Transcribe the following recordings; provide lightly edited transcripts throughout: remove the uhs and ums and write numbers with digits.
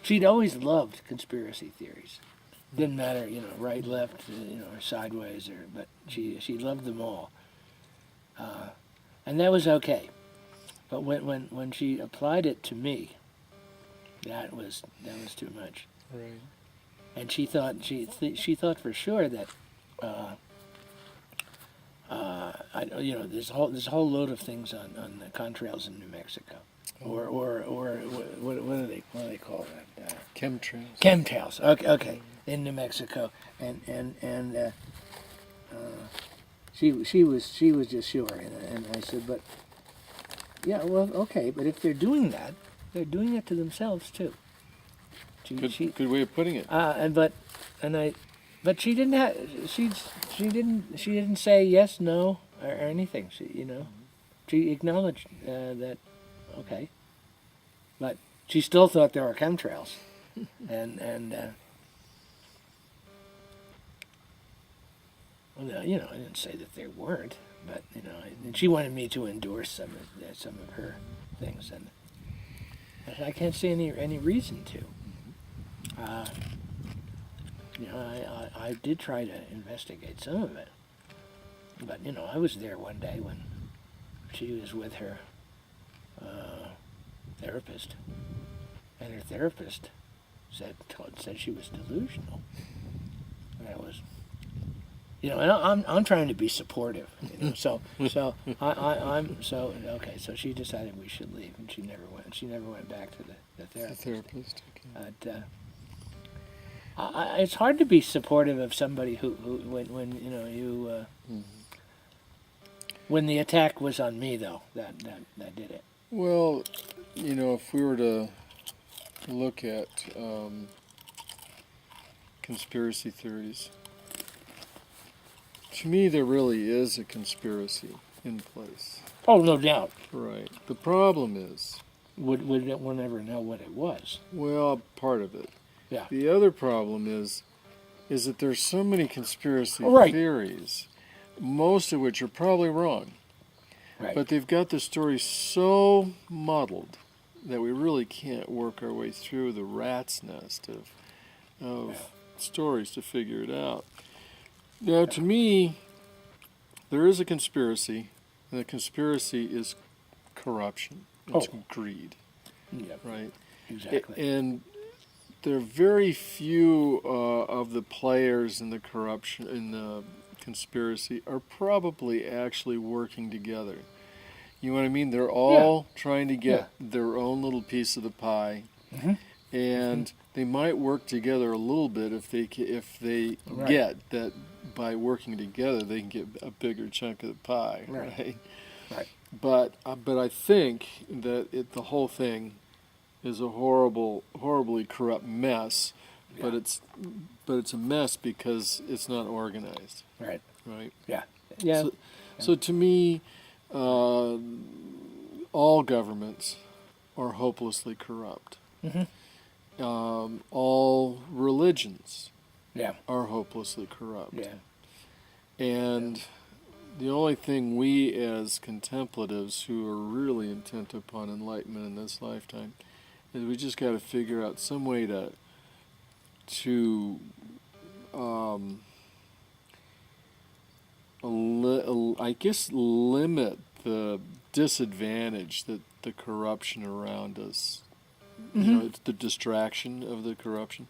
she'd always loved conspiracy theories. Didn't matter, right, left, or sideways, but she loved them all, and that was okay. But when she applied it to me, that was too much. Right. And she thought she thought for sure that there's a whole load of things on the contrails in New Mexico, or what do they call that? Chemtrails. Chemtrails. Okay, in New Mexico, and she was just sure, and I said, but yeah, well, okay, but if they're doing that, they're doing it to themselves too. Good way of putting it. But she didn't have she didn't say yes, no, or anything. She acknowledged that, okay, but she still thought there were chemtrails, and well, I didn't say that there weren't, but and she wanted me to endorse some of her things, and I can't see any reason to. I did try to investigate some of it, but I was there one day when she was with her therapist, and her therapist said she was delusional. That was, and I'm trying to be supportive, so I'm so okay. So she decided we should leave, and she never went. She never went back to the therapist. The therapist. Okay. But it's hard to be supportive of somebody who when you when the attack was on me, though, that did it. Well, if we were to look at conspiracy theories, to me there really is a conspiracy in place. Oh, no doubt. Right. The problem is, We'll never know what it was. well, part of it. Yeah. The other problem is that there's so many conspiracy Right. theories, most of which are probably wrong. Right. But they've got the story so muddled that we really can't work our way through the rat's nest of stories to figure it out. Now, to me, there is a conspiracy, and the conspiracy is corruption. It's greed, Yeah. right? Exactly. And there are very few of the players in the corruption, in the conspiracy, are probably actually working together. You know what I mean? They're all trying to get their own little piece of the pie, and they might work together a little bit if they get that by working together they can get a bigger chunk of the pie, right? Right. But I think that the whole thing is a horribly corrupt mess, but it's a mess because it's not organized. Right. Right. Yeah. Yeah. So to me, all governments are hopelessly corrupt. All religions are hopelessly corrupt. Yeah. And the only thing we as contemplatives who are really intent upon enlightenment in this lifetime is we just got to figure out some way to limit the disadvantage that the corruption around us, it's the distraction of the corruption.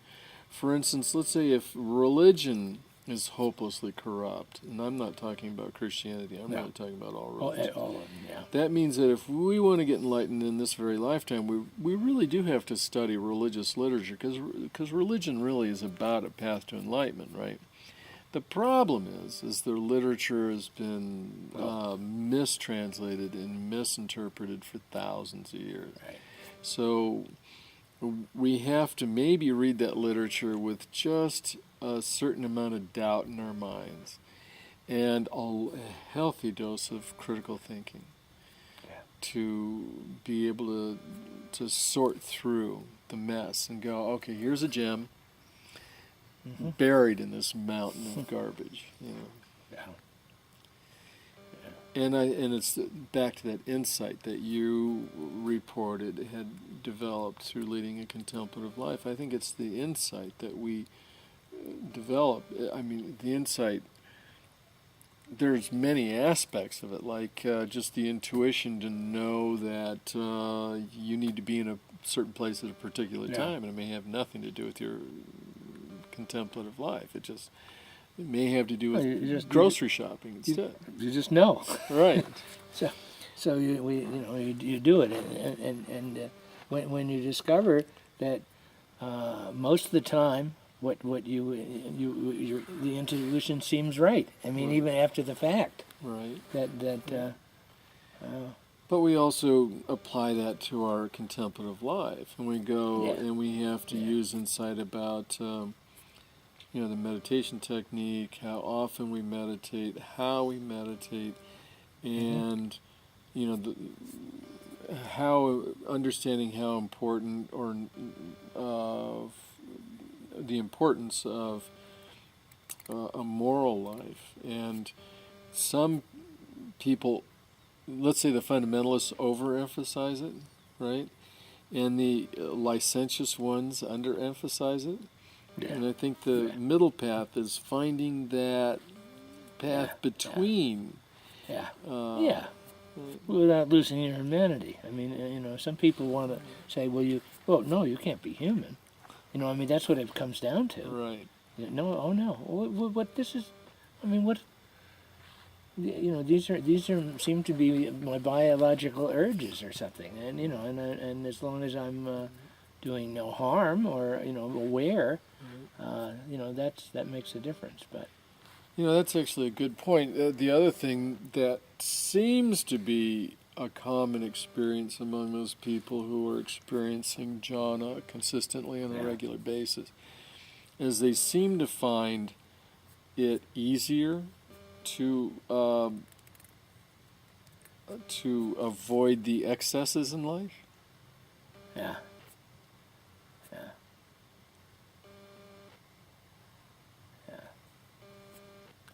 For instance, let's say if religion is hopelessly corrupt, and I'm not talking about Christianity, I'm not talking about all religions. All of them, yeah. That means that if we want to get enlightened in this very lifetime, we really do have to study religious literature, because religion really is about a path to enlightenment, right? The problem is the literature has been mistranslated and misinterpreted for thousands of years. Right. So we have to maybe read that literature with just a certain amount of doubt in our minds and a healthy dose of critical thinking to be able to sort through the mess and go, okay, here's a gem buried in this mountain of garbage. Yeah. And it's back to that insight that you reported had developed through leading a contemplative life. I think it's the insight that we develop. I mean, the insight, there's many aspects of it, like just the intuition to know that you need to be in a certain place at a particular Yeah. time, and it may have nothing to do with your contemplative life. It may have to do with Well, you just- grocery shopping instead. You just know. Right. So you do it, and when you discover that most of the time what the intuition seems right. I mean, Right. even after the fact, Right. But we also apply that to our contemplative life, and we go Yeah. and we have to Yeah. use insight about the meditation technique, how often we meditate, how we meditate, and how understanding how important or the importance of a moral life. And some people, let's say the fundamentalists, overemphasize it, right? And the licentious ones underemphasize it. And I think the middle path is finding that path between. yeah, Right. without losing your humanity. I mean, some people want to say, well, no, you can't be human. I mean, that's what it comes down to. Right. No, oh no, what this is, I mean, what, these are seem to be my biological urges or something, and and as long as I'm doing no harm or aware, that makes a difference. But That's actually a good point. The other thing that seems to be a common experience among those people who are experiencing jhana consistently on a regular basis is they seem to find it easier to avoid the excesses in life. yeah,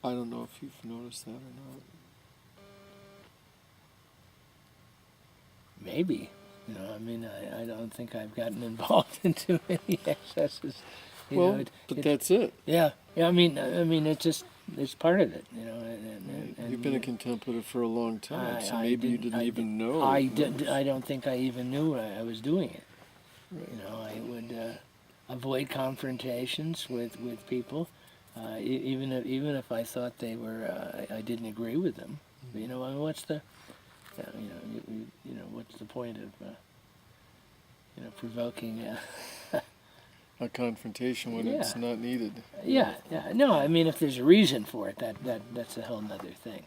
I don't know if you've noticed that or not. maybe. I mean, I don't think I've gotten involved in too many excesses. But that's it. Yeah. I mean, it's part of it. And You've been a contemplative for a long time, so I maybe you didn't even know. I don't think I even knew I was doing it. Right. I would avoid confrontations with people, even if I thought they were I didn't agree with them. I mean, what's the what's the point of provoking? A confrontation when it's not needed. Yeah. No, I mean, if there's a reason for it, that's a whole nother thing.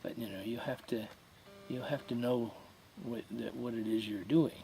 But you have to know what it is you're doing.